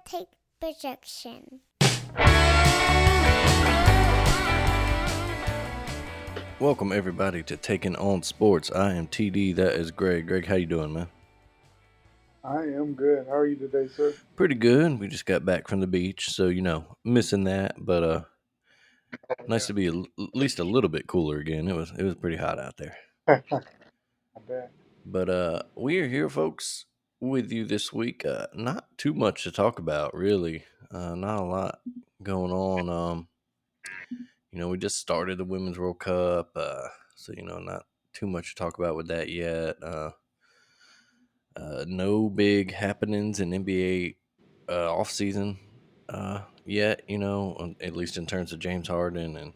take projection. Welcome everybody to Taking On Sports. I am TD. That is Greg. Greg, how you doing, man? I am good. How are you today, sir? Pretty good. We just got back from the beach, so missing that, but nice to be at least a little bit cooler again. It was pretty hot out there. I bet. But we are here, folks, with you this week. Not too much to talk about, really. Not a lot going on. We just started the Women's World Cup, so not too much to talk about with that yet. No big happenings in NBA offseason yet, at least in terms of James Harden and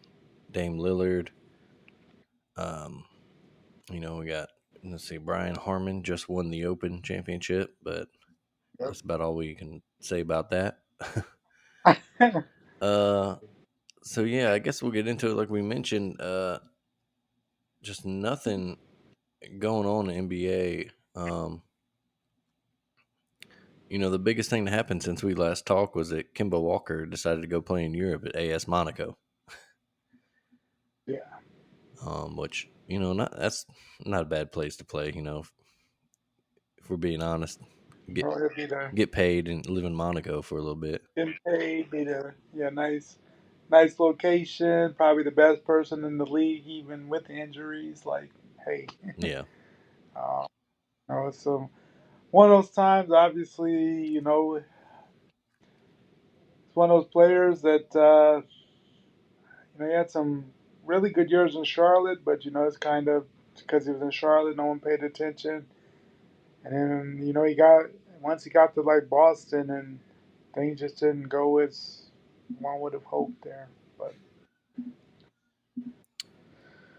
Dame Lillard. Um, we got, let's see, Brian Harmon just won the Open Championship, but Yep. that's about all we can say about that. uh, so, yeah, I guess we'll get into it like we mentioned. Just nothing going on in NBA. The biggest thing that happened since we last talked was that Kimba Walker decided to go play in Europe at AS Monaco. Yeah. Which not that's not a bad place to play. If we're being honest, get Well, it'd be the get paid and live in Monaco for a little bit. getting paid, be the nice location. Probably the best person in the league, even with the injuries. Like, hey, Yeah, uh, it's one of those times. Obviously, it's one of those players that he had some really good years in Charlotte, but it's kind of because he was in Charlotte, no one paid attention. And then he got once he got to like Boston, and things just didn't go as one would have hoped there. But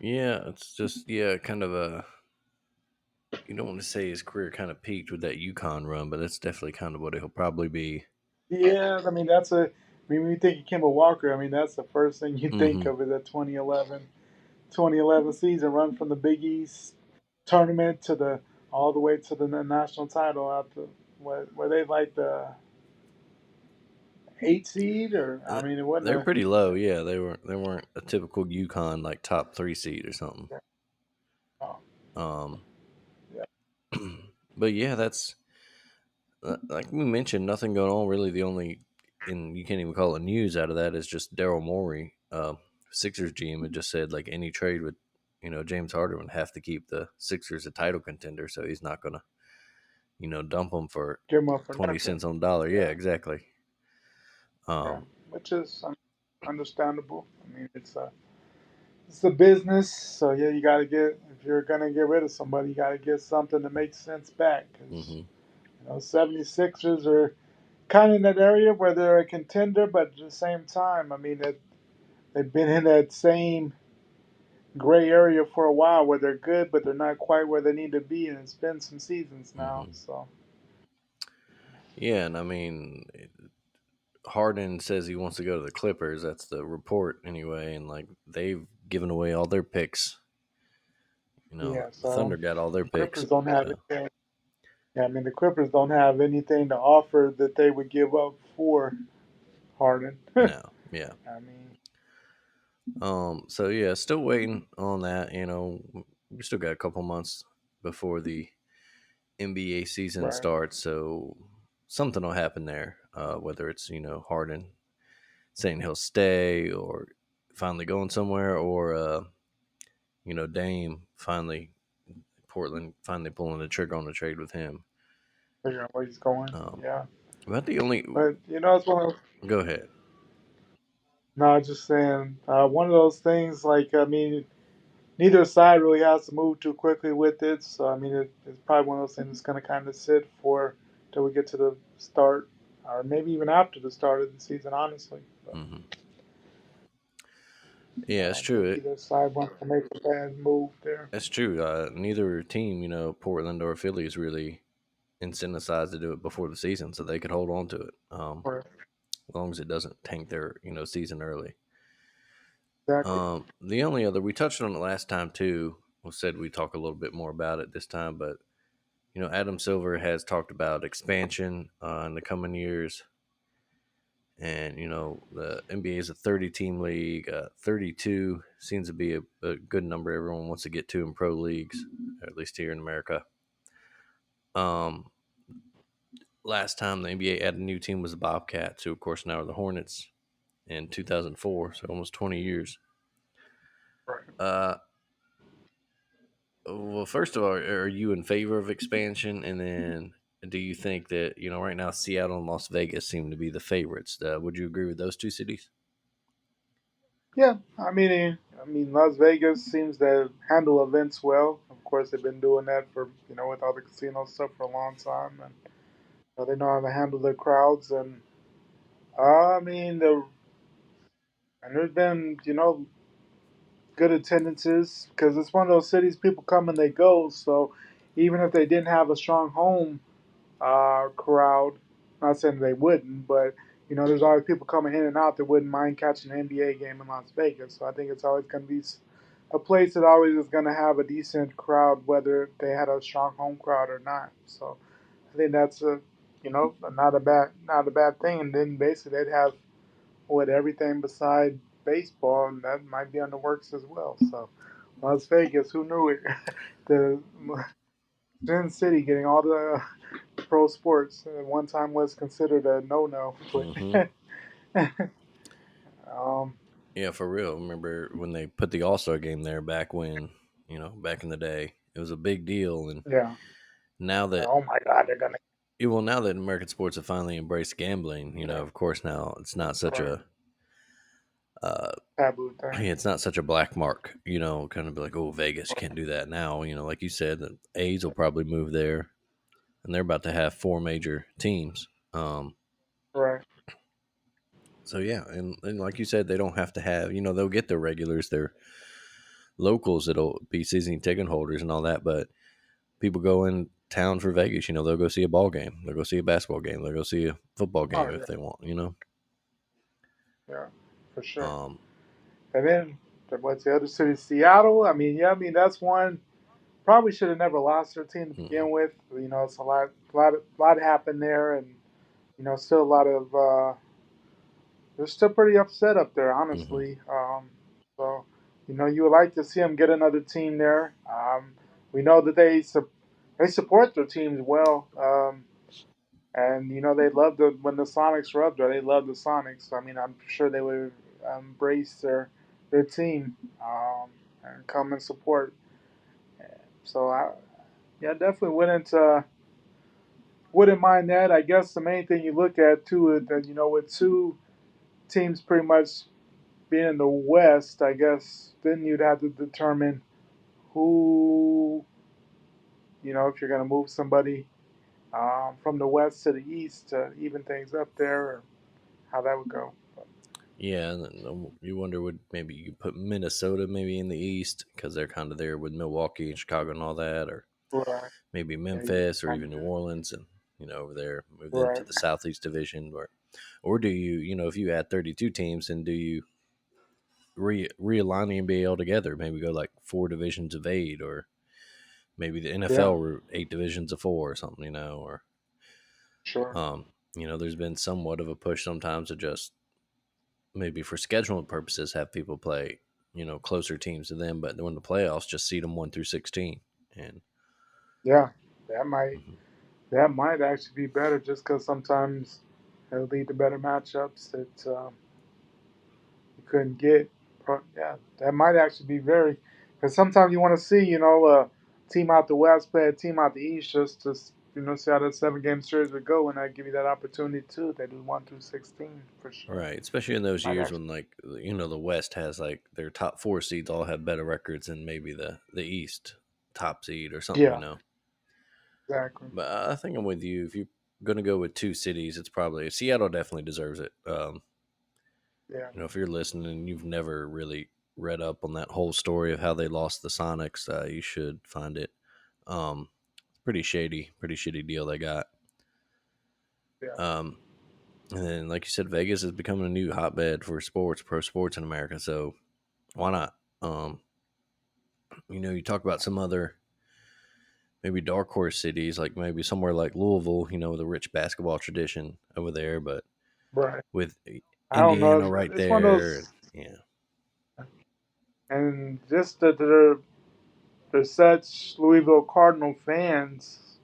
yeah, it's just kind of a. You don't want to say his career kind of peaked with that UConn run, but that's definitely kind of what he'll probably be. yeah, I mean when you think of Kimball Walker, I mean that's the first thing you think Mm-hmm. of is that 2011 season run from the Big East tournament to the all the way to the national title out the where they like the 8 seed, or I mean it wasn't They're a pretty low. Yeah, they weren't a typical UConn like top 3 seed or something. oh, Um, yeah, but yeah, that's like we mentioned, nothing going on really. The only, and you can't even call it news out of that, is just Daryl Morey, Sixers GM, had just said like any trade with, James Harden would have to keep the Sixers a title contender, so he's not gonna, dump them for give him up for 20 cents nothing. on the dollar. Yeah, Yeah, exactly. yeah, Um, which is understandable. I mean it's a business, so yeah, you got to get if you're gonna get rid of somebody, you got to get something that makes sense back because hmm 76ers are kind of in that area where they're a contender, but at the same time, I mean they've been in that same gray area for a while where they're good, but they're not quite where they need to be, and it's been some seasons now. hmm So Yeah, and I mean, Harden says he wants to go to the Clippers. That's the report anyway, and like they've given away all their picks. yeah, The Thunder so got all their picks. Clippers don't have So anything. Yeah, I mean the Clippers don't have anything to offer that they would give up for Harden. no, yeah. I mean, So yeah, still waiting on that. We still got a couple months before the NBA season right. starts, so something will happen there. Whether it's Harden saying he'll stay, or finally going somewhere, or Dame finally Portland finally pulling the trigger on the trade with him. Figuring where he's going. Um, Yeah, but the only but it's one of go ahead. no, just saying one of those things. Like I mean, neither side really has to move too quickly with it. So I mean, it's probably one of those things that's going to kind of sit for till we get to the start, or maybe even after the start of the season. Honestly, but hmm I Yeah, it's don't think true. either side wants to make a bad move there. That's true. Neither team, Portland or Philly, is really incentivized to do it before the season, so they could hold on to it. Or As long as it doesn't tank their season early. exactly. The only other, we touched on it last time too. We said we talk a little bit more about it this time, but Adam Silver has talked about expansion in the coming years. And the NBA is a 30-team league. 32 seems to be a good number everyone wants to get to in pro leagues, at least here in America. Um, Last time the NBA added a new team was the Bobcats, who of course now are the Hornets in 2004, so almost 20 years. Right. Uh, well, first of all, are you in favor of expansion? And then do you think that, right now Seattle and Las Vegas seem to be the favorites? Would you agree with those two cities? Yeah, I mean, Las Vegas seems to handle events well. Of course, they've been doing that for with all the casino stuff for a long time, and they know how to handle their crowds. And I mean, and there's been good attendances because it's one of those cities people come and they go. So even if they didn't have a strong home crowd. Not saying they wouldn't, but there's always people coming in and out that wouldn't mind catching an NBA game in Las Vegas. So I think it's always going to be a place that always is going to have a decent crowd, whether they had a strong home crowd or not. So I think that's not a bad thing. And then basically they'd have everything beside baseball, and that might be on the works as well. So Las Vegas, who knew it? the Sin City getting all the pro sports. At one time was considered a no-no, Mm-hmm. but um, Yeah, for real. Remember when they put the All Star game there back when, back in the day, it was a big deal. And yeah. now that, Oh my God, they're gonna. now that American sports have finally embraced gambling, Yeah, of course now it's not such right. a, uh, Taboo thing. yeah, it's not such a black mark, kind of be like, oh, Vegas, you can't do that now. Like you said, the A's will probably move there, and they're about to have four major teams. Right. So yeah, and like you said, they don't have to have, they'll get their regulars, their locals that'll be season ticket holders and all that, but people go in town for Vegas. They'll go see a ball game, they'll go see a basketball game, they'll go see a football Oh game if yeah, they want. yeah, for sure. Um, And then what's the other city? Seattle. I mean, yeah, I mean that's one. Probably should have never lost their team to mhm, begin with. It's a lot happened there, and still a lot of they're still pretty upset up there, mhm. honestly. So, you would like to see them get another team there. We know that they support their teams well, and they love when the Sonics were up there. They love the Sonics. I mean, I'm sure they would embrace their team and come and support. So, yeah, definitely wouldn't mind that. I guess the main thing you look at too is that with two teams pretty much being in the West, I guess then you'd have to determine who, if you're going to move somebody from the West to the East to even things up there, or how that would go. Yeah, and then you wonder, would maybe you put Minnesota maybe in the East because they're kind of there with Milwaukee and Chicago and all that, or Right. maybe Yeah, you Memphis or kind even New of Orleans, and over there move them to right. the Southeast Division, or do you, if you add 32 teams, then do you realign the NBA altogether? Maybe go like four divisions of eight, or maybe the Yeah, NFL were eight divisions of four or something, or sure. um, there's been somewhat of a push sometimes to just maybe for scheduling purposes have people play, closer teams to them, but when the playoffs just seed them 1 through 16, and Yeah, that might mhm. that might actually be better, just because sometimes it'll lead to better matchups that you couldn't get. Yeah, that might actually be very. Because sometimes you want to see, a team out the West play a team out the East just to, see how that 7 game series would go, and that give you that opportunity too. If they do 1 through 16 for sure. Right, especially in those Might years actually, when like the West has like their top four seeds all have better records than maybe the East top seed or something. yeah, exactly. But I think I'm with you. If you're gonna go with two cities, it's probably Seattle. Definitely deserves it. Yeah, If you're listening and you've never really read up on that whole story of how they lost the Sonics, you should find it. Pretty shady, pretty shitty deal they got. yeah, Um, and then, like you said, Vegas is becoming a new hotbed for sports, pro sports in America. So why not? Um, you talk about some other maybe dark horse cities, like maybe somewhere like Louisville, with a rich basketball tradition over there, but Right. with I don't know. Indiana right It's one of there. those, Yeah. and just that they're such Louisville Cardinal fans.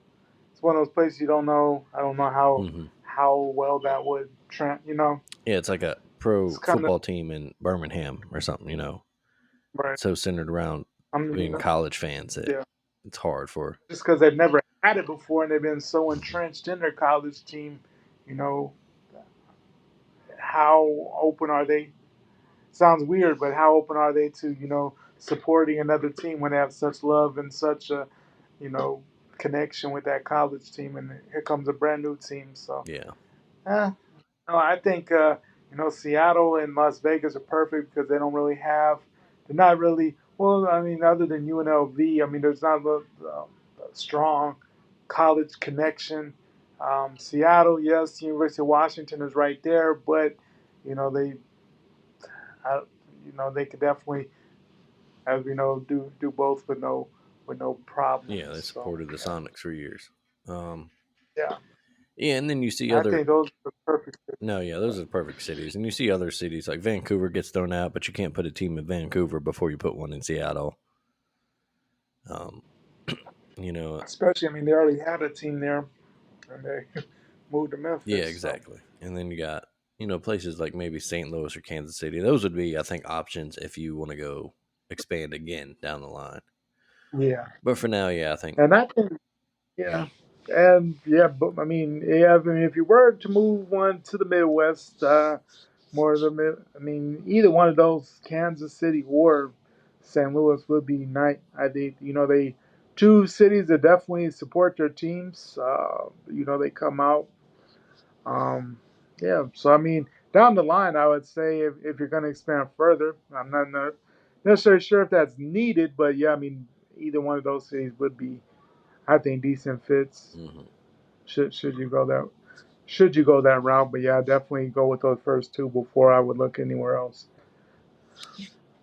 It's one of those places you don't know. I don't know Hmm. how well that would trend. Yeah, it's like a It's pro kind of football team in Birmingham or something, right. so centered around I mean, being college fans that yeah, it's hard for. just because they've never had it before and they've been so Mhm. entrenched in their college team. You know, how open are they? Sounds weird, but how open are they to supporting another team when they have such love and such a you know connection with that college team, and here comes a brand new team. So, Yeah. eh, no, I think Seattle and Las Vegas are perfect because they don't really have. They're not really well. I mean, other than UNLV, I mean, there's not a strong college connection. Seattle, yes, University of Washington is right there, but you know they, I, they could definitely do both with no Yeah, problems. they So supported the yeah, Sonics for years. Um, yeah, yeah, and then you see I other. think those are the perfect fit. No, yeah, those are the perfect cities, and you see other cities like Vancouver gets thrown out, but you can't put a team in Vancouver before you put one in Seattle. Um, you know, Especially, I mean, they already had a team there, and they moved to yeah, Memphis. So exactly. And then you got places like maybe St. Louis or Kansas City. Those would be, I think, options if you want to go expand again down the line. yeah, But for now, yeah, I think and I think yeah, and yeah, but I mean, yeah, I mean, if you were to move one to the Midwest, more of the mid, I mean, either one of those, Kansas City or St. Louis, would be nice. I think they two cities that definitely support their teams. They come out. Yeah, so I mean, down the line, I would say if you're going to expand further, I'm not necessarily sure if that's needed, but yeah, I mean, either one of those cities would be, I think, decent fits. hmm Should you go that route? But yeah, definitely go with those first two before I would look anywhere else.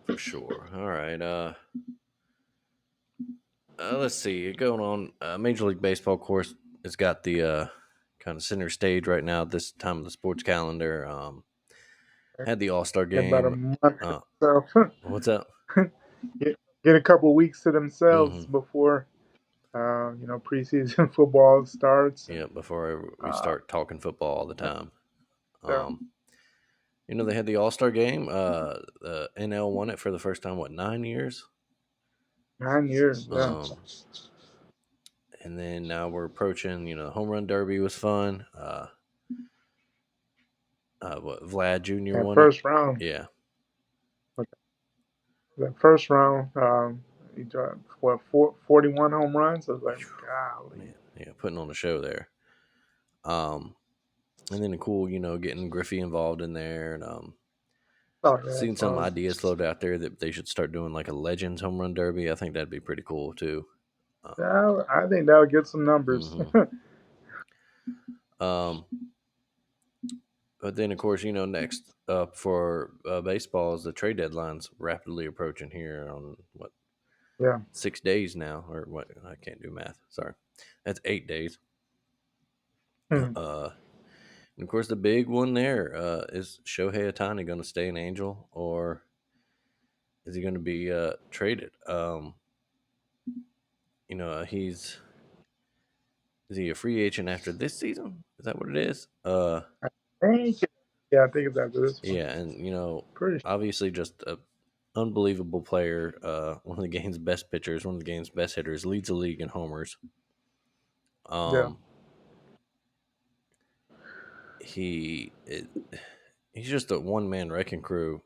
for sure. All right. Let's see. Going on, Major League Baseball, of course, it's got the kind of center stage right now at this time of the sports calendar. Had the All Star In about a game. month Uh, or what's up? so, get a couple weeks to themselves Hmm. before preseason football starts, and Yeah, before we uh, start talking football all the time. yeah, Um, they had the All Star game. The NL won it for the first time. What, 9 years? 9 years. Yeah, Um, and then now we're approaching. The home run derby was fun. What, Vlad Jr. that won it. first round. Yeah, That first round, he dropped 41 home runs. I was like, golly. man, yeah, putting on a show there. Um, and then cool, getting Griffey involved in there, and Oh yeah, seen some fun. ideas float out there that they should start doing like a Legends home run derby. I think that'd be pretty cool too. Yeah, I think that would get some numbers. hmm Um, but then of course, next up for baseball is the trade deadline's rapidly approaching here on what, Yeah. 6 days now, or what? I can't do math. Sorry, that's 8 days. Hmm. Uh, and of course, the big one there is Shohei Ohtani going to stay an Angel, or is he going to be traded? He's is he a free agent after this season? Is that what it is? I think. Yeah, I think it's after this one. Yeah, and Pretty obviously just a unbelievable player. One of the game's best pitchers, one of the game's best hitters, leads the league in homers. sure. Yeah. Um, he it, he's just a one man wrecking crew.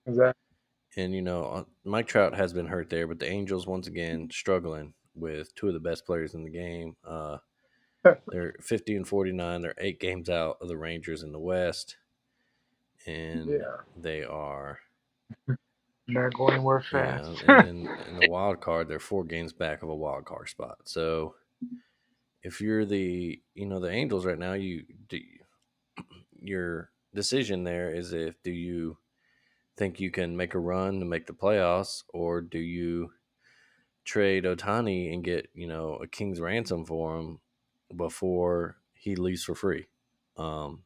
Exactly. And Mike Trout has been hurt there, but the Angels once again struggling with two of the best players in the game. They're 50 and 49. They're 8 games out of the Rangers in the West, and Yeah. they are, Not going anywhere yeah. fast. And then in the wild card, they're 4 games back of a wild card spot. So if you're the Angels right now, your decision there is, if do you think you can make a run to make the playoffs, or do you trade Otani and get a king's ransom for him before he leaves for free? Um,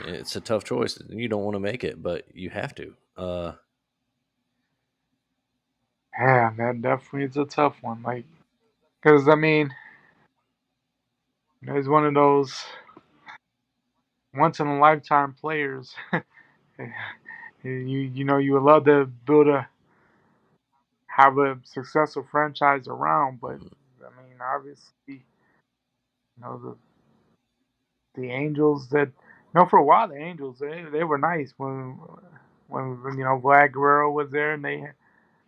And it's a tough choice. You don't want to make it, but you have to. Yeah, that definitely is a tough one. Like, because I mean, he's one of those once in a lifetime players. You would love to build a have a successful franchise around, but Mhm. I mean, obviously, the Angels that for a while the Angels they were nice when Vlad Guerrero was there and they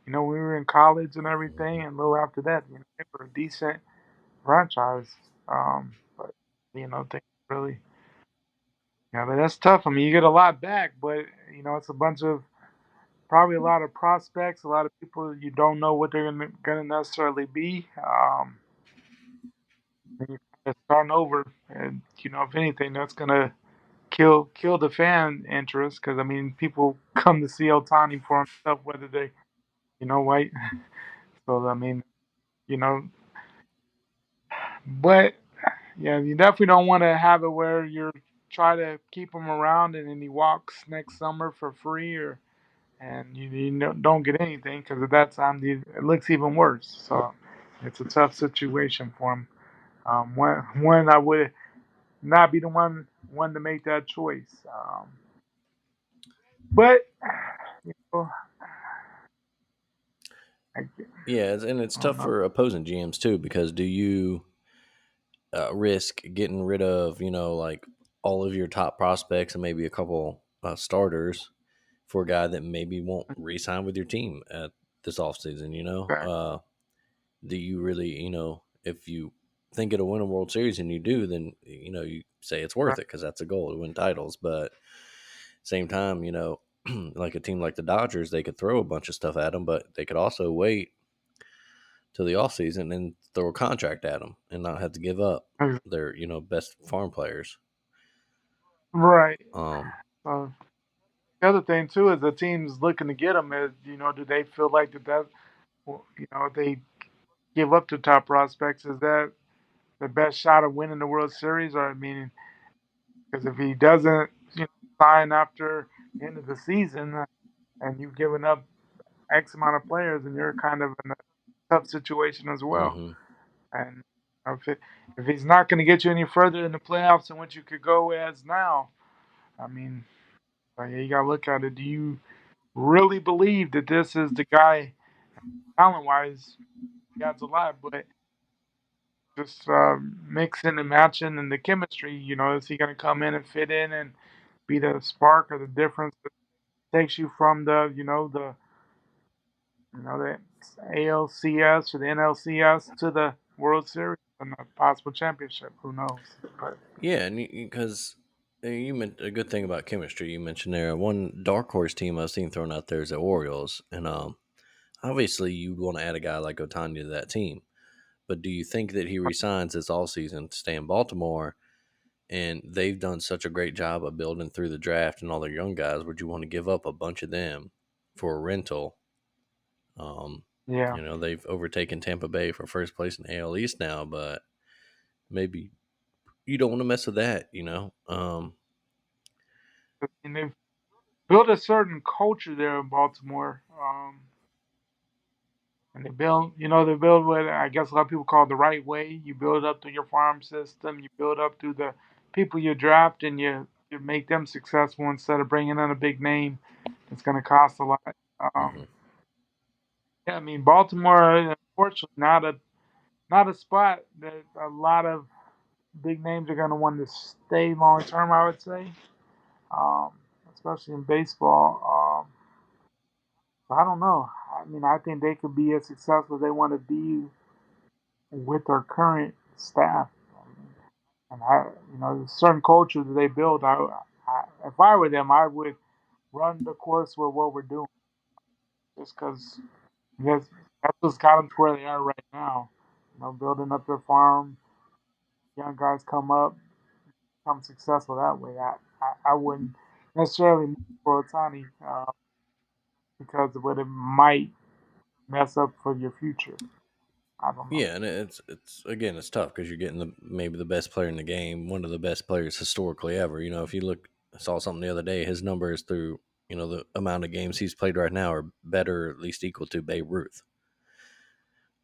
we were in college and everything and a little after that they were a decent franchise. But they really but that's tough. I mean, you get a lot back, but it's a bunch of probably a lot of prospects, a lot of people you don't know what they're gonna necessarily be. And you're kind of starting over, and if anything, that's gonna kill the fan interest because I mean people come to see Otani for himself whether they right. So I mean you know, but yeah, you definitely don't want to have it where you're try to keep him around and then he walks next summer for free or and don't get anything because at that time it looks even worse. So it's a tough situation for him. One I would not be the one to make that choice. But you know, I, Yeah, and it's I don't tough know. for opposing GMs too because do you risk getting rid of like all of your top prospects and maybe a couple starters for a guy that maybe won't re-sign with your team at this offseason? Do you really if you think it'll win a World Series and you do, then you say it's worth it because that's a goal to win titles. But same time, like a team like the Dodgers, they could throw a bunch of stuff at them, but they could also wait till the offseason and throw a contract at them and not have to give up their best farm players. Right. Um, So the other thing too is the teams looking to get them is do they feel like that if they give up the top prospects is that the best shot of winning the World Series or I mean because if he doesn't sign after the end of the season and you've given up X amount of players and you're kind of in a tough situation as well. hmm And if he's not going to get you any further in the playoffs than what you could go as now, I mean, yeah, you got to look at it. Do you really believe that this is the guy, talent wise, he adds a lot, but just mixing and matching and the chemistry, is he going to come in and fit in and be the spark or the difference that takes you from the ALCS or the NLCS to the World Series and a possible championship? Who knows? But yeah, and because you meant a good thing about chemistry. You mentioned there one dark horse team I've seen thrown out there is the Orioles, and obviously you want to add a guy like Otani to that team. But do you think that he resigns this all season to stay in Baltimore? And they've done such a great job of building through the draft and all their young guys. Would you want to give up a bunch of them for a rental? Um, yeah, they've overtaken Tampa Bay for first place in AL East now, but maybe you don't want to mess with that. and they've built a certain culture there in Baltimore. And they build what I guess a lot of people call the right way. You build up through your farm system. You build up through the people you draft, and you make them successful instead of bringing in a big name that's going to cost a lot. hmm Um, yeah, I mean Baltimore, unfortunately, not a spot that a lot of big names are going to want to stay long term. I would say, um, especially in baseball. I don't know. I mean, I think they could be as successful as they want to be with their current staff. And the certain culture that they build. If I were them, I would run the course with what we're doing, just because that's what's got them to where they are right now. Building up their farm, young guys come up, become successful that way. I wouldn't necessarily move for Otani because of what it might mess up for your future. I don't know. Yeah, and it's again it's tough because you're getting maybe the best player in the game, one of the best players historically ever. If you look I saw something the other day. His numbers through the amount of games he's played right now are better, at least equal to Babe Ruth.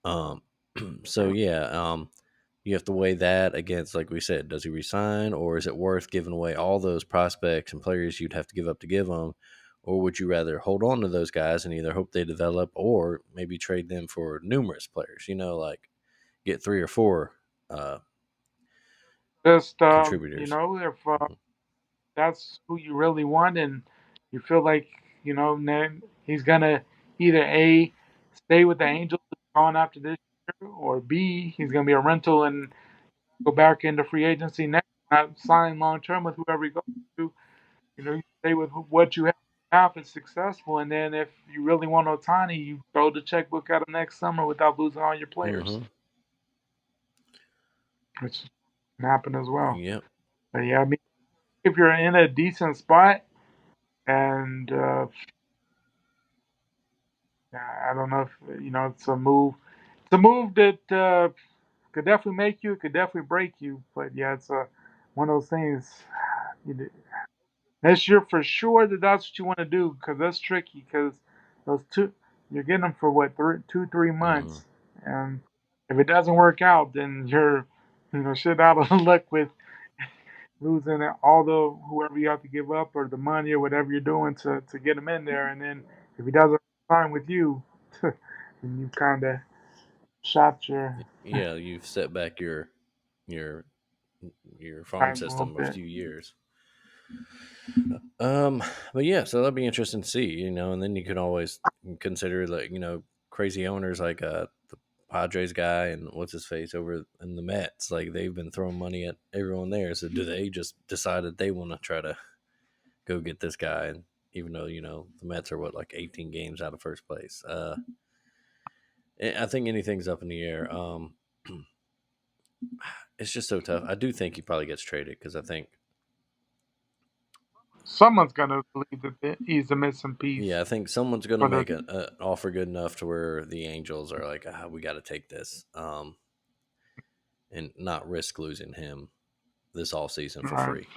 Um, so yeah, you have to weigh that against, like we said, does he resign, or is it worth giving away all those prospects and players you'd have to give up to give them, or would you rather hold on to those guys and either hope they develop or maybe trade them for numerous players? Like get three or four uh, Just contributors. if Mhm. that's who you really want, and you feel like then he's gonna either A, stay with the Angels on after this year, or B, he's gonna be a rental and go back into free agency next, not sign long term with whoever he goes to. You stay with what you have now if it's successful, and then if you really want Otani, you throw the checkbook at him next summer without losing all your players, Mhm. which can happen as well. Yep. But yeah, I mean, if you're in a decent spot and I don't know if it's a move. It's a move that could definitely make you. It could definitely break you. But yeah, it's one of those things. You, unless you're for sure that that's what you want to do, because that's tricky. Because those two, you're getting them for what 2, 3 months, Mhm. and if it doesn't work out, then you're shit out of luck with losing all the whoever you have to give up or the money or whatever you're doing to get him in there, and then if he doesn't sign with you, then you kind of shot your Yeah, you've set back your your farm time a little system a bit. few years. Um, but yeah, so that'd be interesting to see, and then you could always consider like crazy owners like the Padres guy and what's his face over in the Mets. Like they've been throwing money at everyone there. So do they just decide that they want to try to go get this guy? And even though the Mets are what like 18 games out of first place. I think anything's up in the air. It's just so tough. I do think he probably gets traded because I think Someone's gonna believe that he's a missing yeah, piece I think someone's going to for the make an offer good enough to where the Angels are like, we got to take this, and not risk losing him this all season for right. free.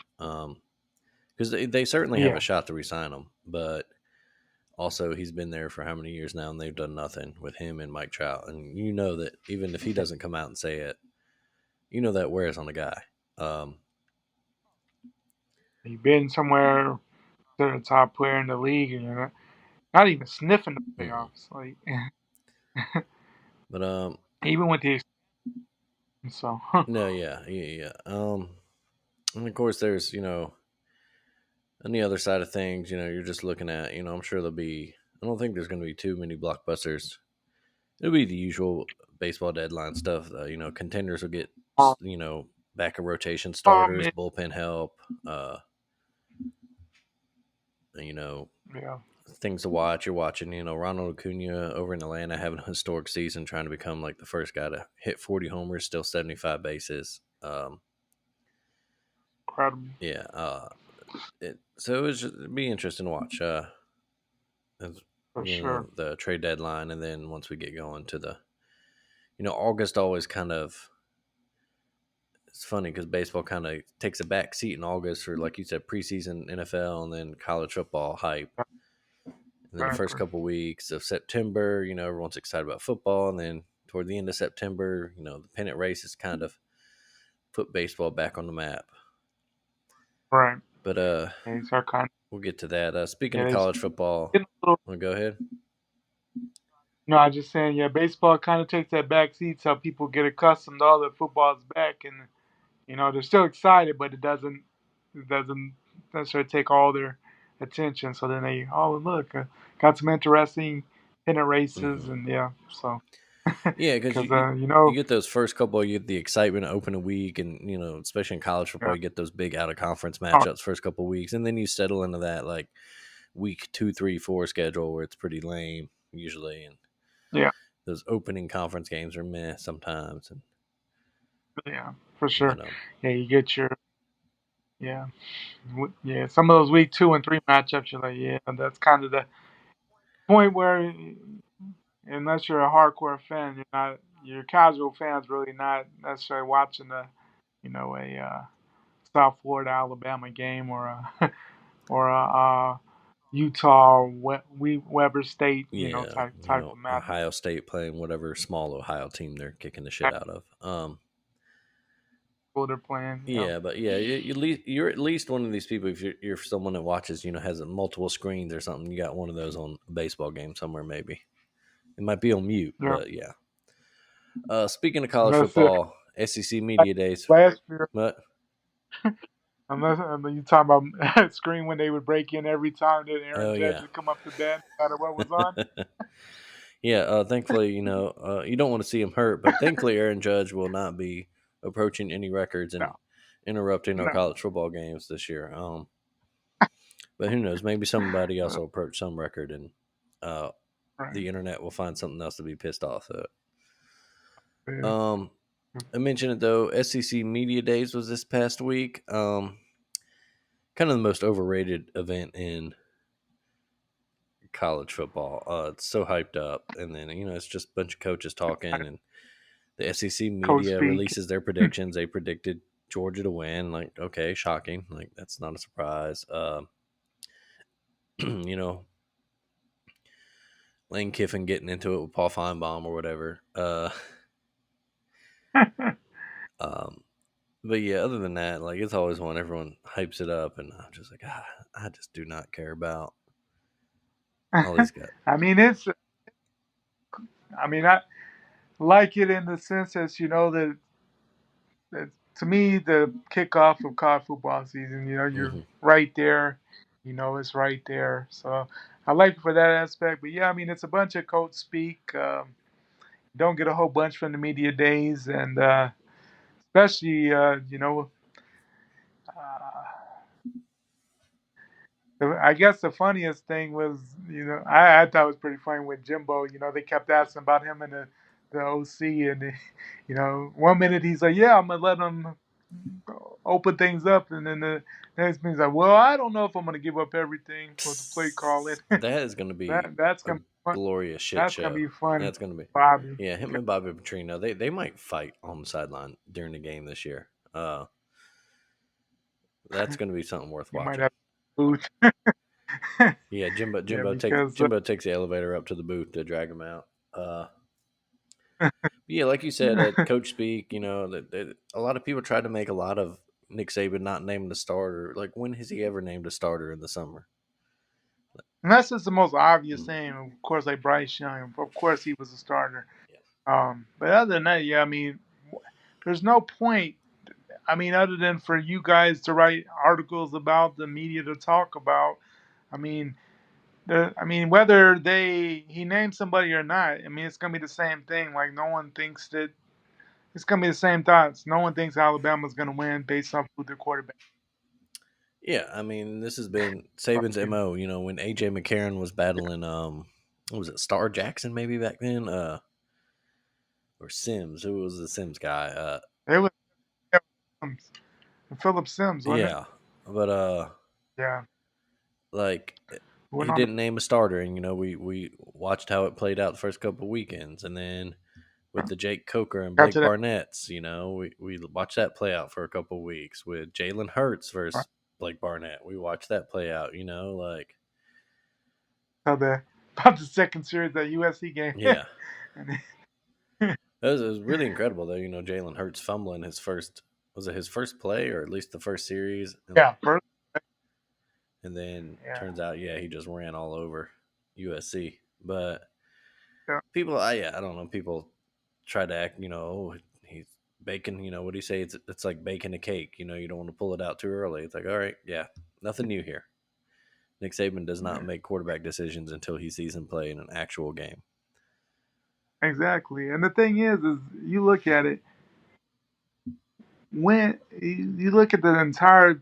Because they certainly have a Yeah, shot to resign him, but also he's been there for how many years now, and they've done nothing with him and Mike Trout. And that even if he doesn't come out and say it, that wears on the guy. Um, you've been somewhere to the top player in the league, and you're not even sniffing the mhm. playoffs. Like But even with the so no, yeah, yeah, yeah. And of course, there's on the other side of things, you're just looking at, I'm sure there'll be, I don't think there's going to be too many blockbusters. It'll be the usual baseball deadline stuff. Contenders will get, um, back of rotation starters, it, bullpen help, uh, you know, yeah, things to watch. You're watching, Ronald Acuna over in Atlanta having a historic season, trying to become like the first guy to hit 40 homers, still 75 bases. incredible Yeah. So it'd be interesting to watch. As, for sure. the trade deadline, and then once we get going to the, August always kind of, it's funny because baseball kind of takes a back seat in August for, like you said, preseason NFL and then college football hype. And then the first Exactly. couple weeks of September, everyone's excited about football, and then toward the end of September, the pennant race is kind of put baseball back on the map. Right. But Yeah, these are kind of we'll get to that. Speaking yeah, of it's college football, getting a little. well, go ahead. No, I was just saying, yeah, baseball kind of takes that back seat so people get accustomed to all that football's back, and they're still excited, but it doesn't necessarily take all their attention. So then they, oh look, got some interesting pennant races, Hmm. and yeah, so Yeah, because because you get those first couple, you get the excitement of open a week, and especially in college football, yeah, you get those big out of conference oh, matchups first couple weeks, and then you settle into that like week 2, 3, 4 schedule where it's pretty lame usually, and yeah, those opening conference games are meh sometimes, and yeah, for sure. but Yeah, you get your yeah, yeah. Some of those week 2 and 3 matchups, you're like, yeah, that's kind of the point where unless you're a hardcore fan, your casual fans really not necessarily watching a South Florida Alabama game or a or Utah, Weber State, Yeah, type of match. Ohio State playing whatever small Ohio team they're kicking the shit out of. Who they're playing. Yeah, Yeah, but yeah, you're at least one of these people. If you're someone that watches, has multiple screens or something, you got one of those on a baseball game somewhere. Maybe it might be on mute, yeah. but yeah. Speaking of college Unless it, football, SEC media days. last year, But unless you talking about screen when they would break in every time that Aaron oh Judge yeah, would come up to bat, no matter what was on. yeah. Thankfully, you don't want to see him hurt, but thankfully, Aaron Judge will not be approaching any records and No, interrupting our no, college football games this year. But who knows? Maybe somebody else uh, will approach some record, and uh, right. the internet will find something else to be pissed off at. Yeah. Um, I mentioned it though. SEC Media Days was this past week. Kind of the most overrated event in college football. It's so hyped up, and then it's just a bunch of coaches talking, and the SEC Coach media speak. releases their predictions. They predicted Georgia to win. Like, okay, shocking. Like that's not a surprise. You know, Lane Kiffin getting into it with Paul Feinbaum or whatever. Um, but yeah, other than that, like it's always one everyone hypes it up, and I'm just like, I just do not care about all these guys. I mean, it's. I mean, I like it in the sense that that to me the kickoff of college football season. You're Hmm. right there. It's right there. So I like it for that aspect. But yeah, I mean, it's a bunch of coach speak. Don't get a whole bunch from the media days, and especially uh, I guess the funniest thing was, I thought it was pretty funny with Jimbo. They kept asking about him and the OC, and one minute he's like, "Yeah, I'm gonna let him open things up," and then the next minute he's like, "Well, I don't know if I'm gonna give up everything for the play calling." That is going to be That's a gonna be fun. glorious shit That's gonna show. be funny, That's going to be, Bobby. yeah, him and Bobby Petrino. They might fight on the sideline during the game this year. That's going to be something worth You might watching. have booth. Yeah, Yeah, Jimbo because takes the elevator up to the booth to drag him out. Yeah, like you said, coach speak. That a lot of people try to make a lot of Nick Saban not naming the starter. Like, when has he ever named a starter in the summer? and that's just the most obvious Mm, thing. Of course, like Bryce Young, of course he was a starter. yeah. But other than that, yeah, I mean, there's no point. I mean, other than for you guys to write articles about the media to talk about. I mean, whether he names somebody or not. I mean, it's gonna be the same thing. Like no one thinks that it's gonna be the same thoughts. No one thinks Alabama's gonna win based off who their quarterback. Yeah, I mean, this has been Saban's Is. mo. When AJ McCarron was battling, what was it, Star Jackson maybe back then, or Sims? Who was the Sims guy? It was Philip Sims, wasn't it? Yeah, but Yeah, like went he on. didn't name a starter, and we watched how it played out the first couple of weekends, and then with the Jake Coker and Got Blake to that. Barnett's, we watched that play out for a couple of weeks with Jalen Hurts versus Blake Barnett. We watched that play out, like About the second series that USC game. yeah. And It was really incredible though. Jalen Hurts fumbling his first, was it his first play or at least the first series, and yeah, first, then yeah, turns out he just ran all over USC. But yeah, people, I don't know. People try to act, oh, he's baking. What do you say? It's like baking a cake. You don't want to pull it out too early. It's like, all right, yeah, nothing new here. Nick Saban does not yeah, make quarterback decisions until he sees him play in an actual game. exactly. And the thing is you look at it when you look at the entire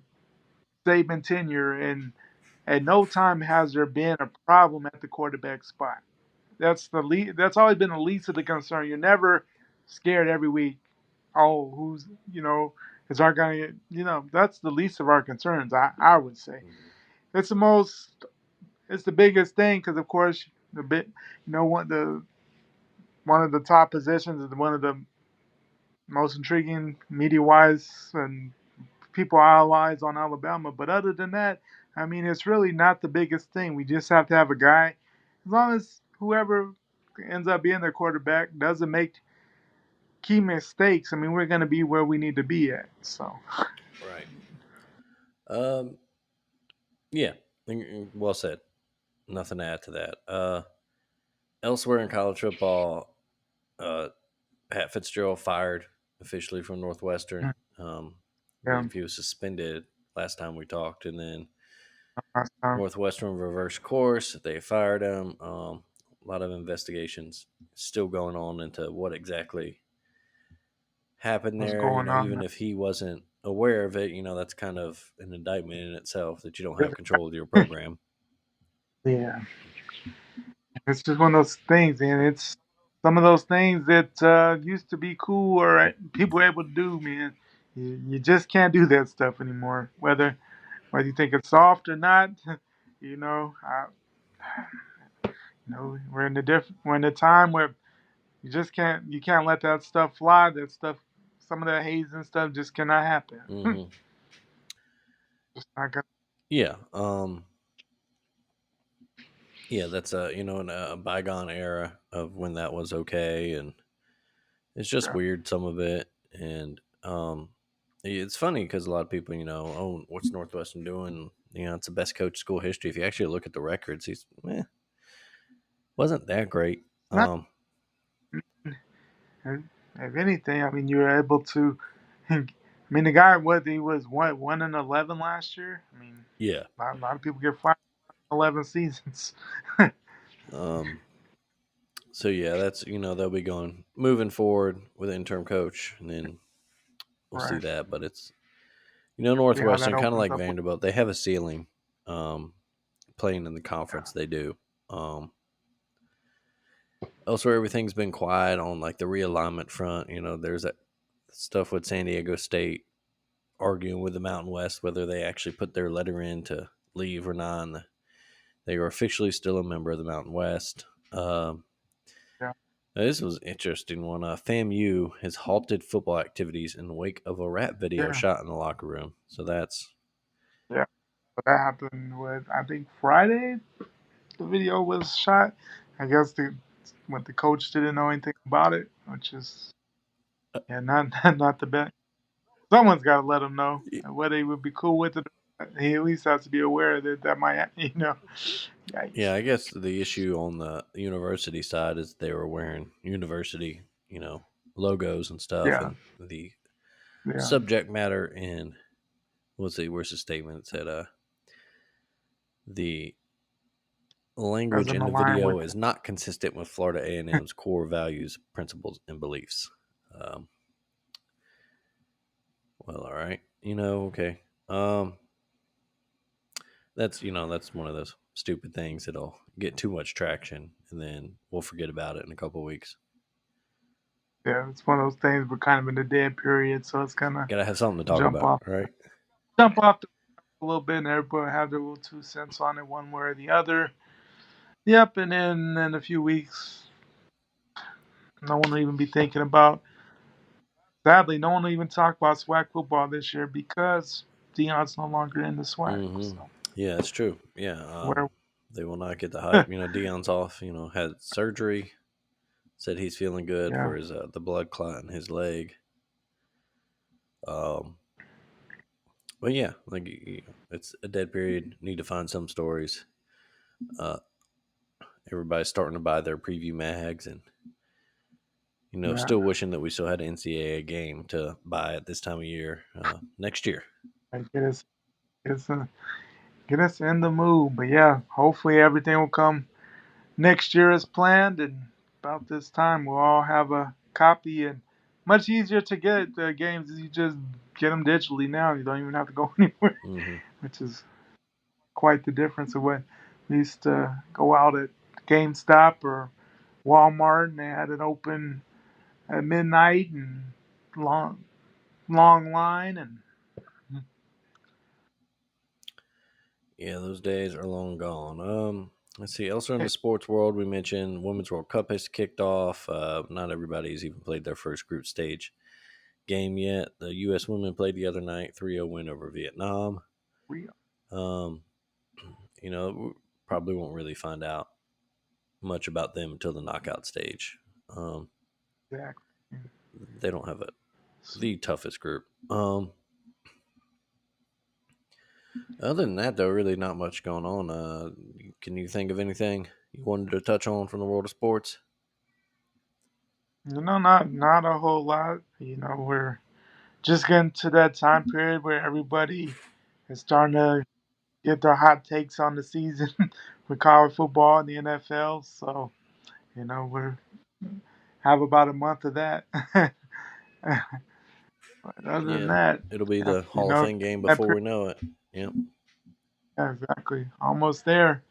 Saban tenure, and at no time has there been a problem at the quarterback spot. That's always been the least of the concern. You're never scared every week. Oh, who's is our guy? That's the least of our concerns. I would say Mhm. it's the most. It's the biggest thing because of course the bit one of the top positions is one of the most intriguing media wise and people are all eyes on Alabama. But other than that, I mean, it's really not the biggest thing. We just have to have a guy, as long as whoever ends up being their quarterback doesn't make key mistakes. I mean, we're going to be where we need to be at. So, Right. Um. Yeah. Well said. Nothing to add to that. Elsewhere in college football, uh, Pat Fitzgerald fired officially from Northwestern. I yeah, believe he was suspended last time we talked, and then last time Northwestern reversed course. They fired him. A lot of investigations still going on into what exactly happened was there. going Even on. if he wasn't aware of it, that's kind of an indictment in itself that you don't have control of your program. Yeah, it's just one of those things, and it's some of those things that used to be cool or people were able to do, man. You just can't do that stuff anymore. Whether you think it's soft or not, you know, we're in a time where you can't let that stuff fly. That stuff, some of that hazing stuff, just cannot happen. Hmm. Just not gonna. Yeah. Yeah, that's in a bygone era of when that was okay, and it's just Yeah, weird some of it, and it's funny because a lot of people, oh, what's Northwestern doing? It's the best coach school history. If you actually look at the records, he's wasn't that great. not. If anything, I mean, you were able to. I mean, the guy what he was what 1-11 last year. I mean, Yeah. a lot of people get fired 11 seasons. Um. So yeah, that's they'll be going moving forward with an interim coach, and then we'll see Right. that. But it's See how that Northwestern, kind of opens like up. Vanderbilt, they have a ceiling. Playing in the Yeah. conference, they do. Elsewhere, everything's been quiet on like the realignment front. There's that stuff with San Diego State arguing with the Mountain West whether they actually put their letter in to leave or not. And they are officially still a member of the Mountain West. Yeah. Now, this was an interesting one. FAMU has halted football activities in the wake of a rap video Yeah. shot in the locker room. So that's Yeah. But that happened with I think Friday. The video was shot. I guess the coach didn't know anything about it, which is yeah, not not the best. Someone's got to let him know. And whether he would be cool with it, he at least has to be aware that that might, yeah. yikes. I guess the issue on the university side is they were wearing university, logos and stuff, Yeah, and the yeah. subject matter in let's see, where's the statement? It said the language Doesn't in the align with video is not consistent with Florida A&M's core values, principles, and beliefs. Um, well, all right, okay. Um, that's one of those stupid things that'll get too much traction, and then we'll forget about it in a couple of weeks. yeah. It's one of those things. We're kind of in the dead period, so it's gonna Gotta have something to talk jump about, off, all right? jump off a little bit, and everybody have their little 2 cents on it, one way or the other. Yep, and then in a few weeks, no one will even be thinking about. Sadly, no one will even talk about SWAC football this year because Dion's no longer in the SWAC. Mm-hmm. So Yeah, that's true. Yeah, where, they will not get the hype. Dion's off. Had surgery. Said he's feeling good yeah, for his the blood clot in his leg. Um, but yeah, like it's a dead period. Need to find some stories. Uh, everybody's starting to buy their preview mags, and yeah, still wishing that we still had an NCAA game to buy at this time of year next year. like get us, get us in the mood. But yeah, hopefully everything will come next year as planned, and about this time we'll all have a copy. And much easier to get the games. You just get them digitally now. You don't even have to go anywhere, Hmm. which is quite the difference of what we used to go out at GameStop or Walmart, and they had it open at midnight and long long line. And Yeah, those days are long gone. Let's see. Elsewhere in the sports world, we mentioned Women's World Cup has kicked off. Not everybody's even played their first group stage game yet. The U.S. women played the other night, 3-0 win over Vietnam. We Um, we probably won't really find out much about them until the knockout stage. Um, exactly. they don't have the toughest group. Other than that, though, really not much going on. Can you think of anything you wanted to touch on from the world of sports? Not a whole lot. We're just getting to that time period where everybody is starting to get their hot takes on the season with college football and the NFL. So, we have about a month of that. But other than Yeah, that, it'll be yeah, the Hall of Fame game that before period, we know it. Yep. yeah, exactly, almost there.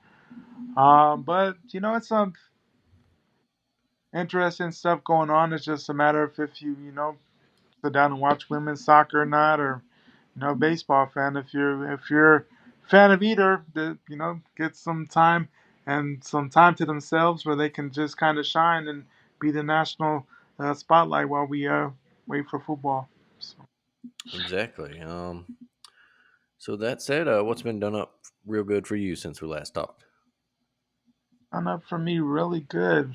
But it's some interesting stuff going on. It's just a matter of if you sit down and watch women's soccer or not, or baseball fan. If you're a fan of either, get some time and some time to themselves where they can just kind of shine and be the national spotlight while we wait for football. So, Exactly. So that said, what's been done up real good for you since we last talked? done up for me really good.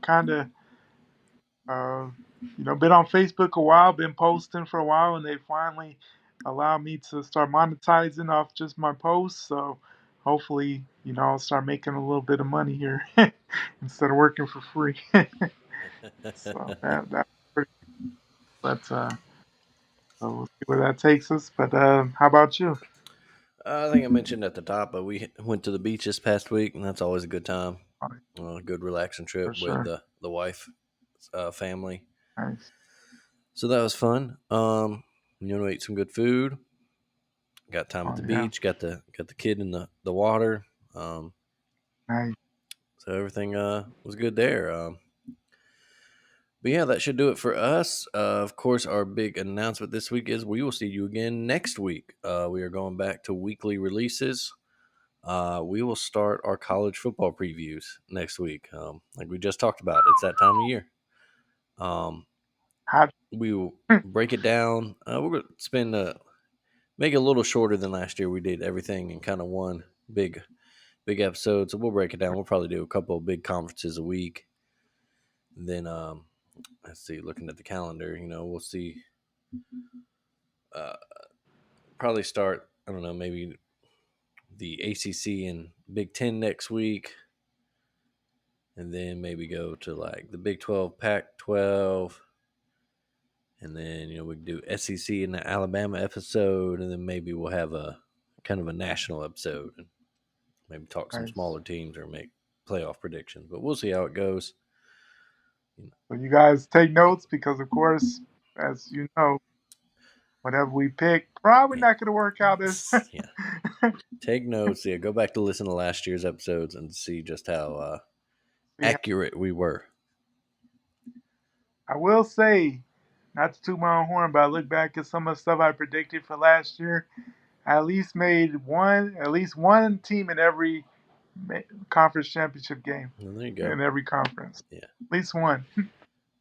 Kind of Uh, been on Facebook a while, been posting for a while, and they finally allowed me to start monetizing off just my posts. So hopefully, I'll start making a little bit of money here instead of working for free. So that's pretty. But so we'll see where that takes us. But how about you? I think I mentioned at the top, but we went to the beach this past week, and that's always a good time. Oh, A good relaxing trip for with sure. the wife, family. Nice. So that was fun. Ate some good food. Got time at Oh the yeah. beach. Got the kid in the water. Um, Nice. so everything was good there. But yeah, that should do it for us. Of course, our big announcement this week is we will see you again next week. We are going back to weekly releases. We will start our college football previews next week. Like we just talked about, it's that time of year. Um, Hot. we will break it down. We're going to make it a little shorter than last year. We did everything in kind of one big episode. So we'll break it down. We'll probably do a couple of big conferences a week. Then let's see, looking at the calendar, we'll see. Uh, Probably start. I don't know, maybe the ACC and Big Ten next week, and then maybe go to like the Big 12, Pac 12, and then we can do SEC in the Alabama episode, and then maybe we'll have a kind of a national episode and maybe talk some Nice. smaller teams or make playoff predictions. But we'll see how it goes. So you guys take notes because, of course, as you know, whatever we pick, probably Yeah, not going to work out as. yeah. Take notes. Yeah, go back to listen to last year's episodes and see just how See, accurate we were. I will say, not to toot my own horn, but I look back at some of the stuff I predicted for last year. I at least one team in every conference championship game Well, there you go. in every conference. Yeah. At least one.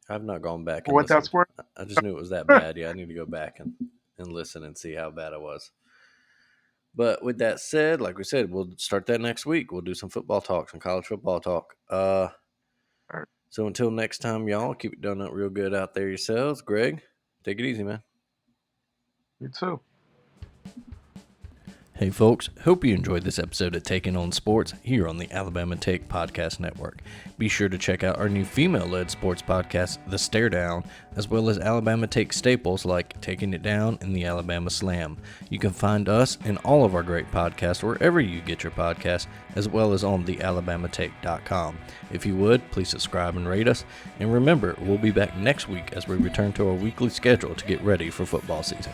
I've not gone back For and what that's listened. worth. I just knew it was that bad. Yeah, I need to go back and listen and see how bad it was. But with that said, like we said, we'll start that next week. We'll do some football talk, some college football talk. So until next time, y'all, keep it done up real good out there yourselves. Greg, take it easy, man. You too. Hey, folks, hope you enjoyed this episode of Taking on Sports here on the Alabama Take Podcast Network. Be sure to check out our new female-led sports podcast, The Stare Down, as well as Alabama Take staples like Taking It Down and the Alabama Slam. You can find us and all of our great podcasts wherever you get your podcasts, as well as on thealabamatake.com. If you would, please subscribe and rate us. And remember, we'll be back next week as we return to our weekly schedule to get ready for football season.